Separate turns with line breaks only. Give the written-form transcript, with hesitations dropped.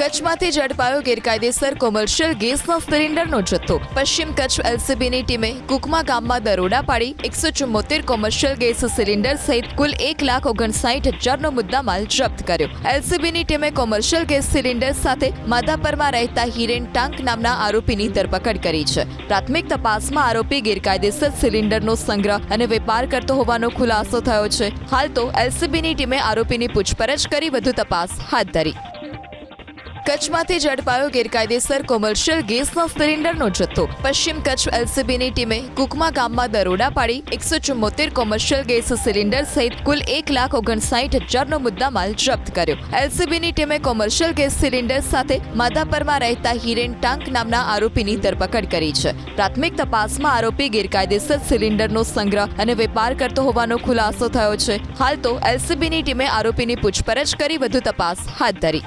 કચ્છમાંથી ઝડપાયો ગેરકાયદેસર કોમર્શિયલ ગેસનો સિલિન્ડરનો જથ્થો। પશ્ચિમ કચ્છ એલસીબીની ટીમે કુકમા ગામમાં દરોડા પાડી 174 કોમર્શિયલ ગેસ સિલિન્ડર સહિત કુલ 1,59,000નો મુદ્દામાલ જપ્ત કર્યો। એલસીબીની ટીમે કોમર્શિયલ ગેસ સિલિન્ડર સાથે માધાપરમાં રહેતા હિરેન ટાંક નામના આરોપીની ધરપકડ કરી છે। પ્રાથમિક તપાસમાં આરોપી ગેરકાયદેસર સિલિન્ડરનો સંગ્રહ અને વેપાર કરતો હોવાનો ખુલાસો થયો છે। હાલ તો એલસીબીની ટીમે આરોપીની પૂછપરછ કરી વધુ તપાસ હાથ ધરી। કચ્છમાંથી ઝડપાયો ગેરકાયદેસર કોમર્શિયલ ગેસનો સિલિન્ડરનો જથ્થો। પશ્ચિમ કચ્છ એલસીબીની ટીમે કુકમા ગામમાં દરોડા પાડી 174 કોમર્શિયલ ગેસ સિલિન્ડર સહિત કુલ 1,59,000નો મુદ્દામાલ જપ્ત કર્યો। એલસીબીની ટીમે કોમર્શિયલ ગેસ સિલિન્ડર સાથે માધાપરમાં રહેતા હિરેન ટાંક નામના આરોપીની ધરપકડ કરી છે। પ્રાથમિક તપાસમાં આરોપી ગેરકાયદેસર સિલિન્ડરનો સંગ્રહ અને વેપાર કરતો હોવાનો ખુલાસો થયો છે। હાલ તો એલસીબીની ટીમે આરોપીની પૂછપરછ કરી વધુ તપાસ હાથ ધરી।